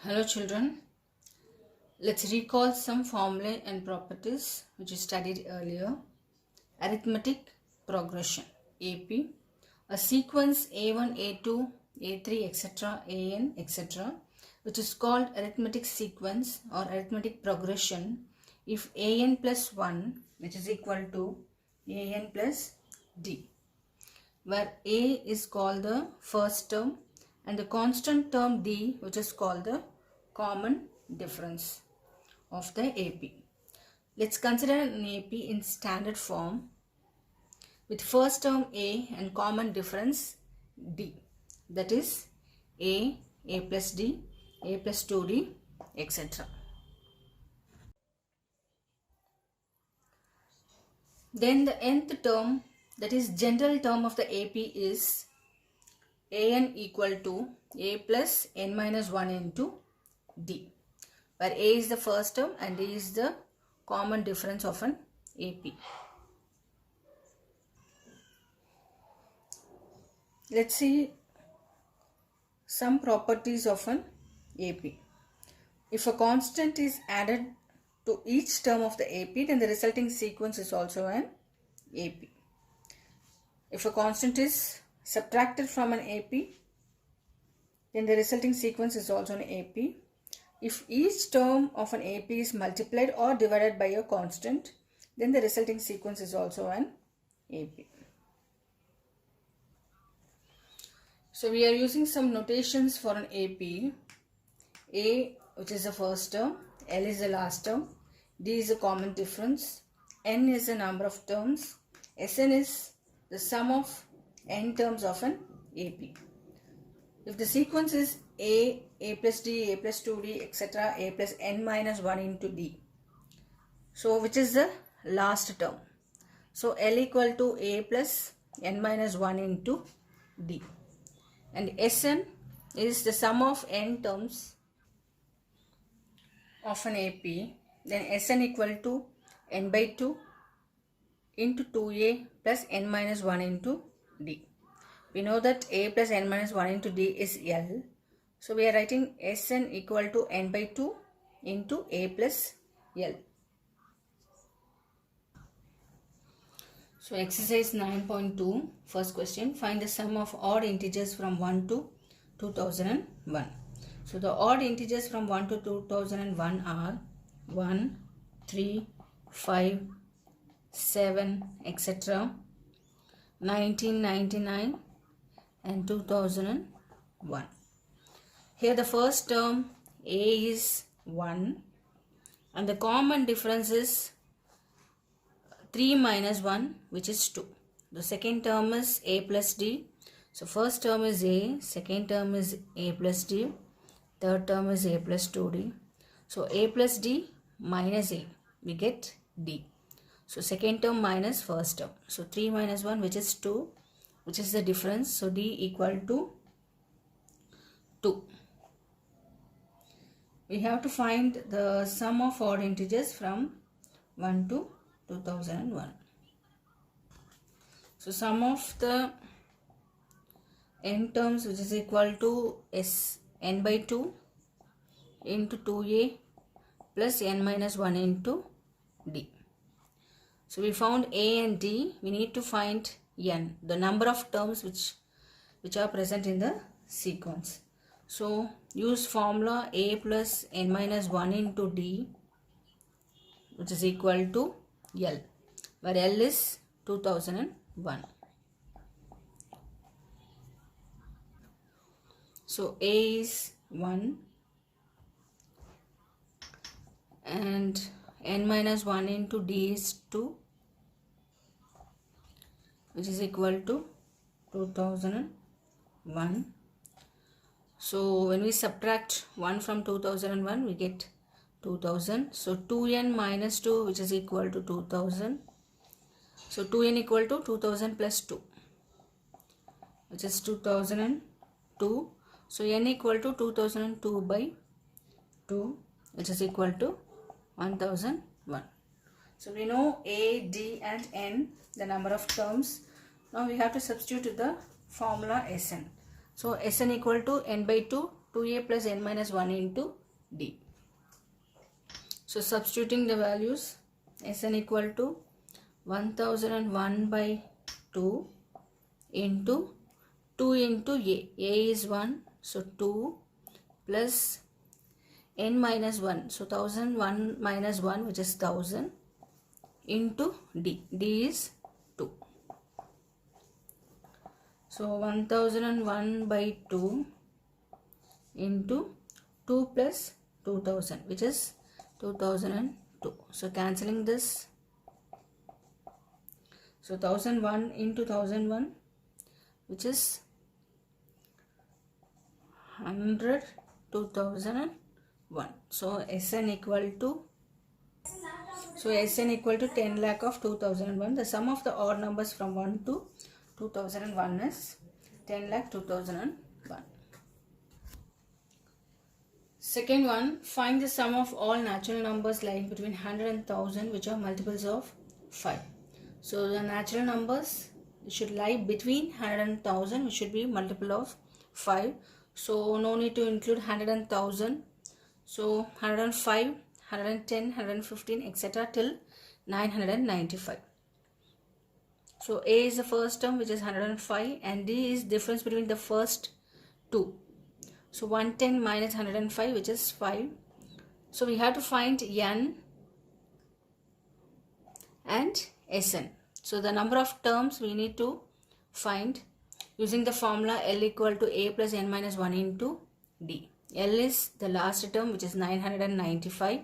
Hello children, let's recall some formulae and properties which we studied earlier. Arithmetic progression AP, a sequence A1, A2, A3 etc. AN etc. which is called arithmetic sequence or arithmetic progression if AN plus 1 which is equal to AN plus D, where A is called the first term and the constant term D which is called the common difference of the AP. Let's consider an AP in standard form with first term A and common difference D, that is A plus D, A plus 2D, etc. Then the nth term, that is general term of the AP, is AN equal to A plus n minus 1 into D, where A is the first term and D is the common difference of an AP. Let's see some properties of an AP. If a constant is added to each term of the AP, then the resulting sequence is also an AP. If a constant is subtracted from an AP, then the resulting sequence is also an AP. If each term of an AP is multiplied or divided by a constant, then the resulting sequence is also an AP. So we are using some notations for an AP. A, which is the first term, L is the last term, D is the common difference, N is the number of terms, Sn is the sum of n terms of an AP. If the sequence is A plus D, A plus 2D, etc., A plus n minus 1 into D, so which is the last term? So L equal to A plus n minus 1 into D. And Sn is the sum of n terms of an AP. Then Sn equal to n by 2 into 2A plus n minus 1 into D. We know that A plus n minus 1 into D is L. So we are writing Sn equal to n by 2 into A plus L. So exercise 9.2, first question, find the sum of odd integers from 1 to 2001. So the odd integers from 1 to 2001 are 1, 3, 5, 7, etc., 1999 and 2001. Here the first term A is 1 and the common difference is 3 minus 1, which is 2. The second term is A plus D. So first term is A, second term is A plus D, third term is A plus 2D. So A plus D minus A, we get D. So second term minus first term. So 3 minus 1, which is 2, which is the difference. So D equal to 2. We have to find the sum of odd integers from 1 to 2001. So sum of the n terms, which is equal to n by 2 into 2A plus n minus 1 into D. So we found A and D. We need to find n, the number of terms which are present in the sequence. So use formula A plus n minus 1 into D, which is equal to L, where L is 2001. So A is 1 and n minus 1 into D is 2, which is equal to 2001. So when we subtract 1 from 2001, we get 2000. So 2n minus 2, which is equal to 2000. So 2n equal to 2000 plus 2, which is 2002. So n equal to 2002 by 2, which is equal to 1001. So we know A, D and N, the number of terms. Now we have to substitute the formula Sn. So Sn equal to n by 2 2a plus n minus 1 into d. So substituting the values, Sn equal to 1001 by 2 into 2 into a. A is 1, so 2 plus n minus 1, so 1001 minus 1, which is 1000, into d. D is 2. So 1001 by 2 into 2 plus 2000, which is 2002. So cancelling this, so 1001 into 1001, which is 100, 2001. So Sn equal to, Sn equal to 10 lakh of 2001. The sum of the odd numbers from 1 to 2001 is 10 lakh 2001. Second one, find the sum of all natural numbers lying between 100 and 1000 which are multiples of 5. So the natural numbers should lie between 100 and 1000, which should be multiple of 5. So no need to include 100 and 1000. So 105, 110, 115, etc. till 995. So A is the first term, which is 105, and D is difference between the first two. So 110 minus 105, which is 5. So we have to find n and Sn. So the number of terms we need to find using the formula L equal to A plus n minus 1 into D. L is the last term, which is 995,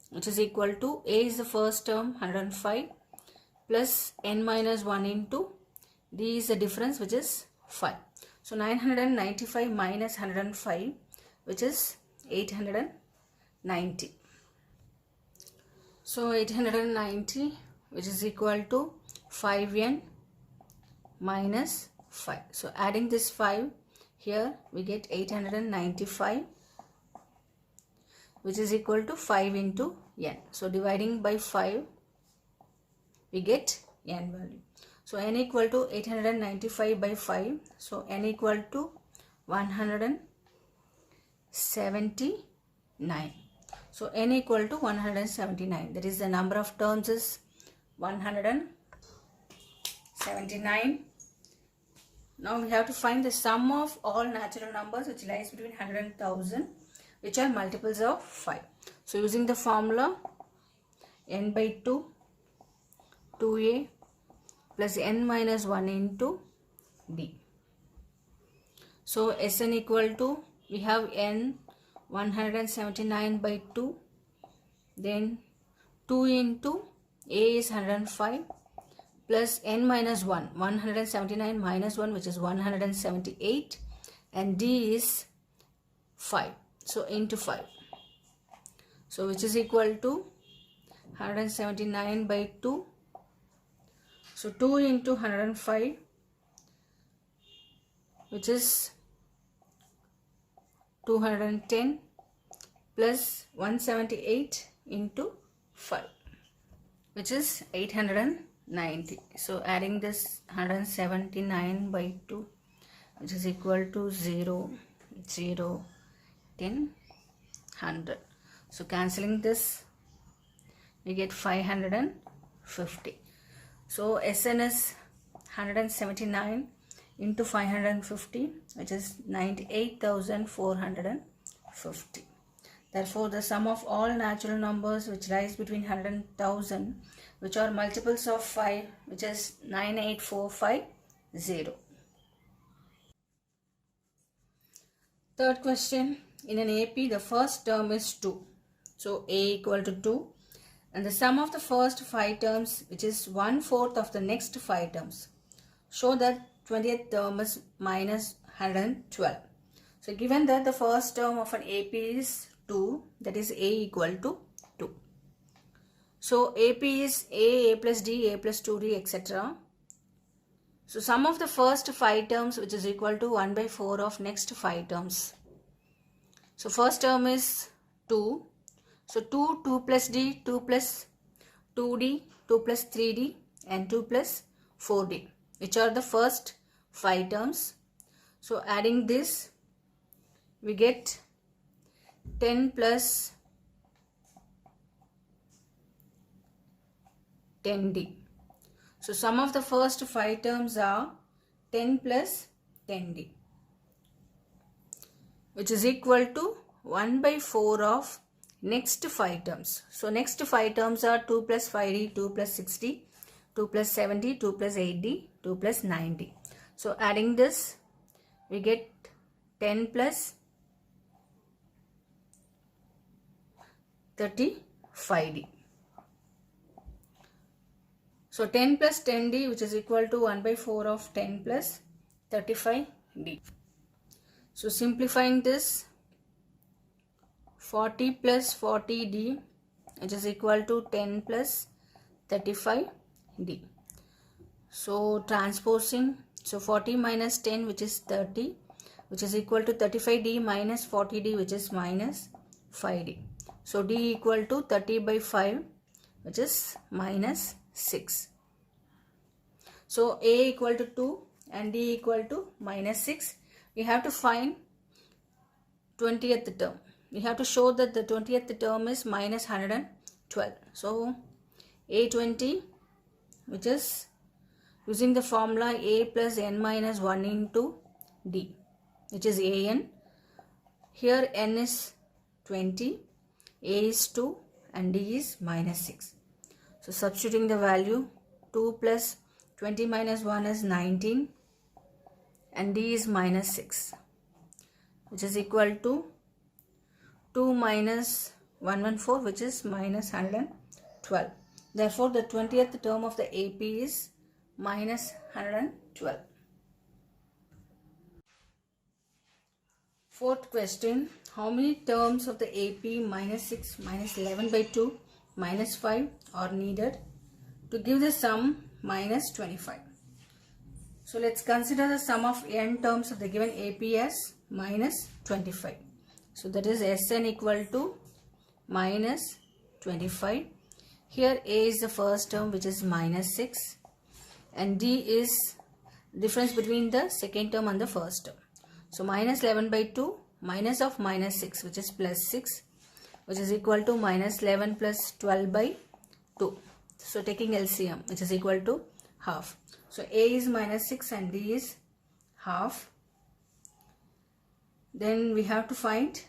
which is equal to A is the first term, 105, plus n minus 1 into D is the difference, which is 5. So 995 minus 105, which is 890. So 890, which is equal to 5n minus 5. So adding this 5 here, we get 895, which is equal to 5 into n. So dividing by 5, we get n value. So n equal to 895 by 5. So n equal to 179. So n equal to 179. That is, the number of terms is 179. Now we have to find the sum of all natural numbers which lies between 100 and 1000, which are multiples of 5. So using the formula n by 2, 2a plus n minus 1 into d. So Sn equal to, we have n 179 by 2, then 2 into a is 105, plus n minus 1, 179 minus 1, which is 178, and d is 5, so into 5. So which is equal to 179 by 2. So 2 into 105, which is 210, plus 178 into 5, which is 890. So adding this 179 by 2, which is equal to 0, 0, 10, 100. So cancelling this, we get 550. So Sn is 179 into 550, which is 98,450. Therefore, the sum of all natural numbers which rise between 100 and 1000, which are multiples of 5, which is 98450. Third question, in an AP, the first term is 2. So A equal to 2. And the sum of the first 5 terms, which is 1/4 of the next 5 terms. Show that 20th term is minus 112. So given that the first term of an AP is 2, that is A equal to 2. So AP is A plus D, A plus 2D, etc. So sum of the first 5 terms, which is equal to 1/4 of next 5 terms. So first term is 2. So 2, 2 plus D, 2 plus 2D, 2 plus 3D, and 2 plus 4D, which are the first 5 terms. So adding this, we get 10 plus 10d. So sum of the first 5 terms are 10 plus 10d, which is equal to 1 by 4 of next 5 terms. So next 5 terms are 2 plus 5d, 2 plus 6d, 2 plus 7d, 2 plus 8d, 2 plus 9d. So adding this, we get 10 plus 35d. So 10 plus 10d, which is equal to 1 by 4 of 10 plus 35d. So simplifying this, 40 plus 40d, which is equal to 10 plus 35d. So transposing, so 40 minus 10, which is 30, which is equal to 35d minus 40d, which is minus 5d. So d equal to 30 by 5, which is minus 6. So a equal to 2 and d equal to minus 6. We have to find 20th term. We have to show that the 20th term is minus 112. So a20, which is using the formula a plus n minus 1 into d, which is an. Here n is 20, a is 2 and d is minus 6. So substituting the value, 2 plus 20 minus 1 is 19 and d is minus 6, which is equal to 2 minus 114, which is minus 112. Therefore, the 20th term of the AP is minus 112. Fourth question, how many terms of the AP minus 6, minus 11 by 2, minus 5 are needed to give the sum minus 25? So let's consider the sum of n terms of the given AP as minus 25. So that is Sn equal to minus 25. Here A is the first term, which is minus 6, and D is difference between the second term and the first term. So minus 11 by 2 minus of minus 6, which is plus 6, which is equal to minus 11 plus 12 by 2. So taking LCM, which is equal to half. So A is minus 6 and D is half. Then we have to find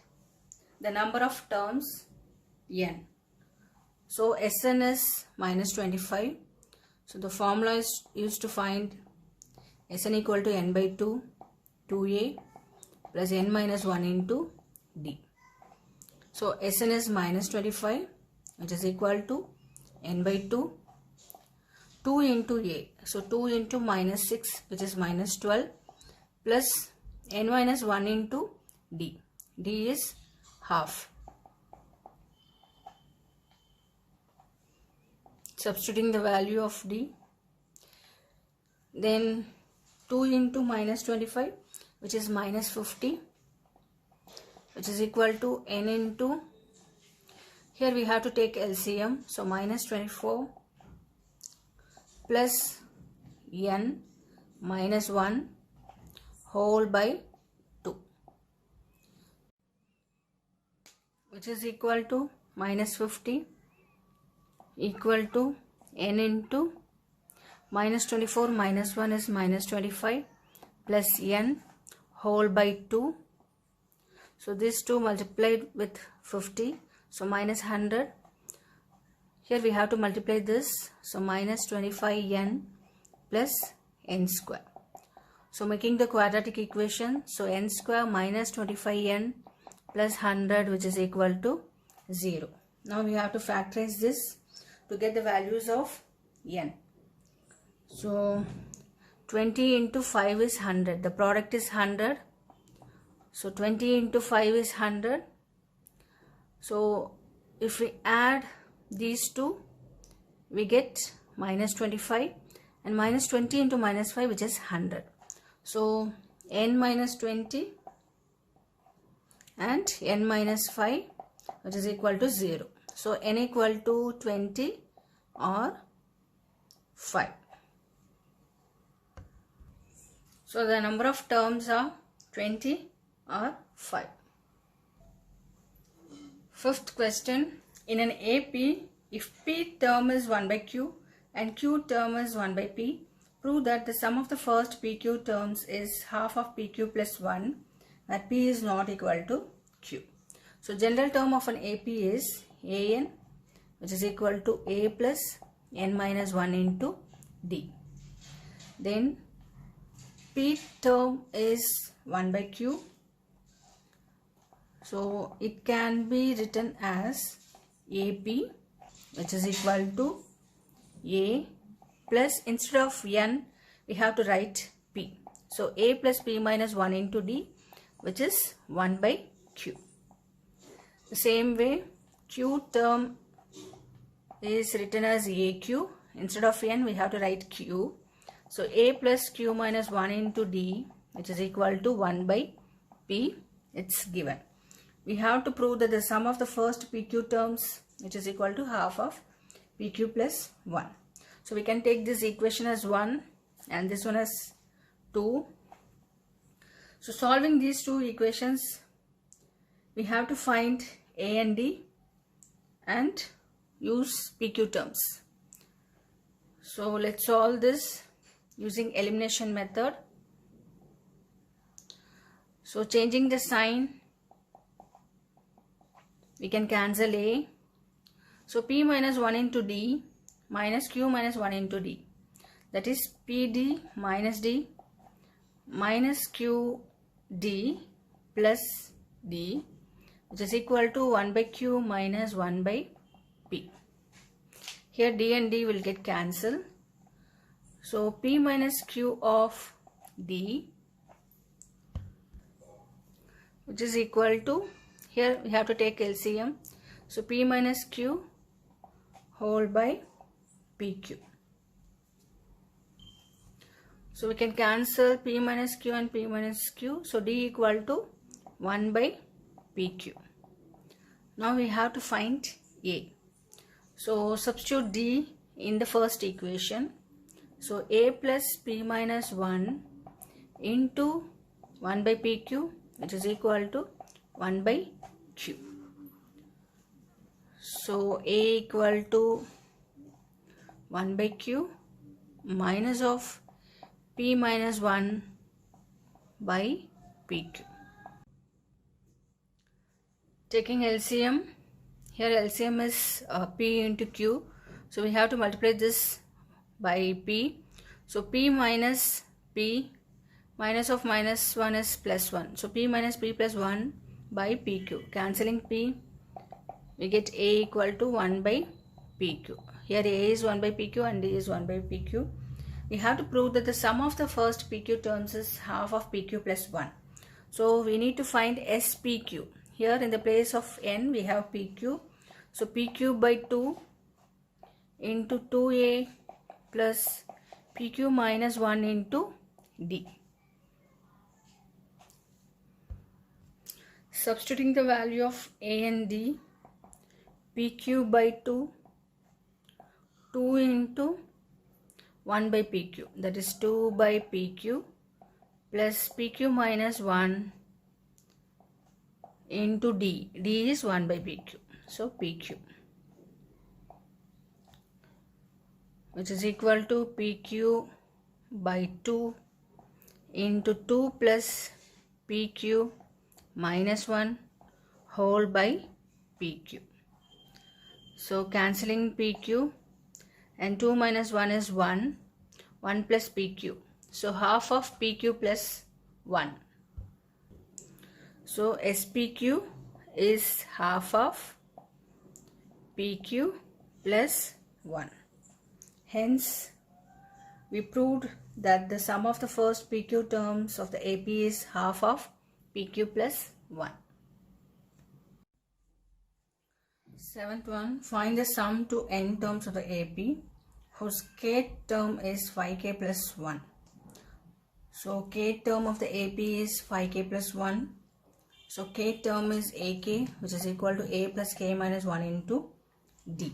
the number of terms n. So Sn is minus 25. So the formula is used to find Sn equal to n by 2, 2a plus n minus 1 into d. So Sn is minus 25, which is equal to n by 2, 2 into a. So 2 into minus 6, which is minus 12, plus n minus 1 into d. d is half. Substituting the value of d, then 2 into minus 25, which is minus 50, which is equal to n into, here we have to take LCM, so minus 24 plus n minus 1 whole by 2, which is equal to minus 50 equal to n into minus 24 minus 1 is minus 25 plus n whole by 2. So this 2 multiplied with 50, so minus 100. Here we have to multiply this, so minus 25n plus n square. So making the quadratic equation, so n square minus 25n plus 100, which is equal to 0. Now we have to factorize this to get the values of n. So 20 into 5 is 100. The product is 100. So 20 into 5 is 100. So if we add these two, we get minus 25, and minus 20 into minus 5, which is 100. So n minus 20 and n minus 5, which is equal to 0. So n equal to 20 or 5. So the number of terms are 20 or 5. Fifth question. In an AP, if P term is 1 by Q and Q term is 1 by P, prove that the sum of the first PQ terms is half of PQ plus 1, that P is not equal to Q. So general term of an AP is AN, which is equal to A plus N minus 1 into D. Then P term is 1 by Q. So it can be written as AP, which is equal to A plus, instead of N we have to write P. So A plus P minus 1 into D, which is 1 by Q. The same way Q term is written as AQ. Instead of N we have to write Q. So A plus Q minus 1 into D, which is equal to 1 by P. It's given. We have to prove that the sum of the first PQ terms, which is equal to half of PQ plus 1. So we can take this equation as 1 and this one as 2. So solving these two equations, we have to find A and D and use PQ terms. So let's solve this using elimination method. So changing the sign, we can cancel A. So P minus 1 into D minus Q minus 1 into D, that is PD minus D minus QD plus D, which is equal to 1 by Q minus 1 by P. Here D and D will get cancelled. So P minus Q of D, which is equal to, here we have to take LCM. So P minus Q whole by PQ. So we can cancel P minus Q and P minus Q. So D equal to 1 by PQ. Now we have to find A. So substitute D in the first equation. So A plus P minus 1 into 1 by PQ, which is equal to 1 by Q. So A equal to 1 by Q minus of P minus 1 by PQ. Taking LCM, here LCM is P into Q. So we have to multiply this by P. So P minus P, minus of minus 1 is plus 1. So P minus P plus 1 by PQ. Cancelling P, we get A equal to 1 by PQ. Here A is 1 by PQ and D is 1 by PQ. We have to prove that the sum of the first PQ terms is half of PQ plus 1. So we need to find SPQ. Here in the place of N we have PQ. So PQ by 2 into 2A plus PQ minus 1 into D. Substituting the value of A and D, PQ by 2, 2 into 1 by PQ, that is 2 by PQ plus PQ minus 1 into D. D is 1 by PQ. So PQ, which is equal to PQ by 2 into 2 plus PQ minus 1 whole by PQ. So cancelling PQ and 2 minus 1 is 1, 1 plus PQ. So half of PQ plus 1. So SPQ is half of PQ plus 1. Hence, we proved that the sum of the first PQ terms of the AP is half of PQ plus 1. Seventh one, find the sum to n terms of the AP whose k term is 5k plus 1. So k term of the AP is 5k plus 1. So k term is AK, which is equal to A plus k minus 1 into D.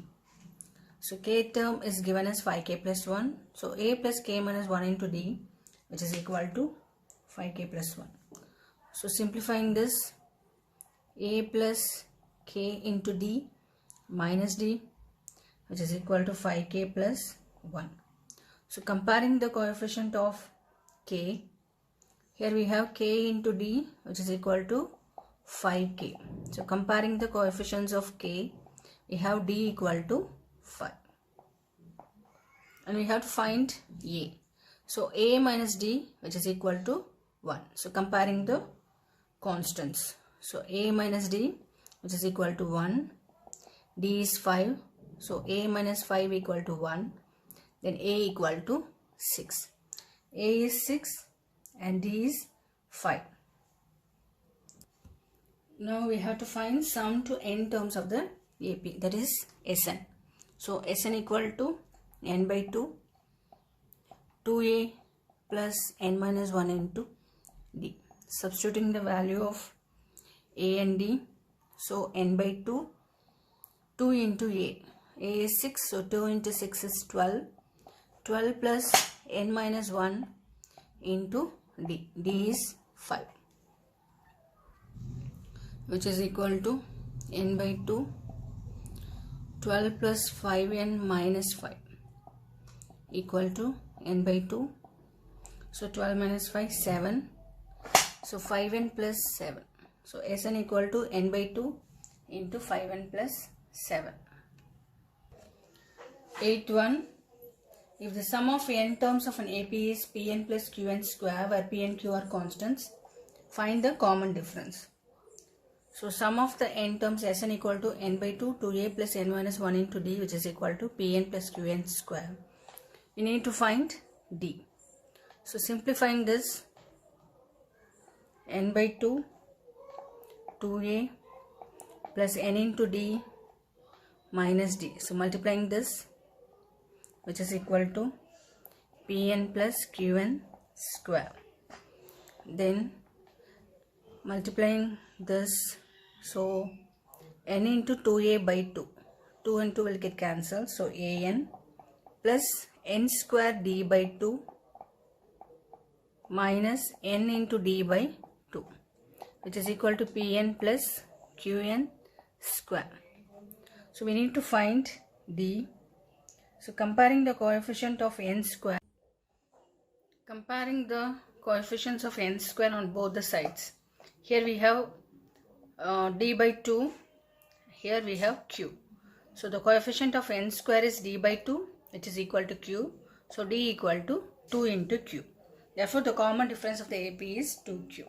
So k term is given as 5k plus 1. So A plus k minus 1 into D, which is equal to 5k plus 1. So simplifying this, A plus k into d minus d, which is equal to 5k plus 1. So comparing the coefficient of k, here we have k into d, which is equal to 5k. So comparing the coefficients of k, we have d equal to 5. And we have to find a. So a minus d, which is equal to 1. So comparing the constants. So a minus d, which is equal to 1. D is 5. So a minus 5 equal to 1. Then a equal to 6. A is 6 and d is 5. Now we have to find sum to n terms of the AP, that is Sn. So Sn equal to n by 2, 2a plus n minus 1 into d. Substituting the value of a and d. So n by 2, 2 into a. A is 6, so 2 into 6 is 12. 12 plus n minus 1 into d. D is 5. Which is equal to n by 2, 12 plus 5n minus 5 equal to n by 2. So 12 minus 5, 7. So 5n plus 7. So Sn equal to n by 2 into 5n plus 7. 8.1. If the sum of n terms of an AP is Pn plus Qn square, where P and Q are constants, find the common difference. So sum of the n terms Sn equal to n by 2, 2a plus n minus 1 into d, which is equal to Pn plus Qn square. We need to find d. So simplifying this, n by 2, 2a plus n into d minus d. So multiplying this, which is equal to Pn plus Qn square. Then multiplying this, so n into 2a by 2. 2 and 2 will get cancelled. So an plus n square d by 2 minus n into d by 2, which is equal to Pn plus Qn square. So we need to find d. So comparing the coefficient of n square, comparing the coefficients of n square on both the sides. Here we have d by 2, here we have q. So the coefficient of n square is d by 2, which is equal to q. So d equal to 2 into q. Therefore the common difference of the AP is 2q.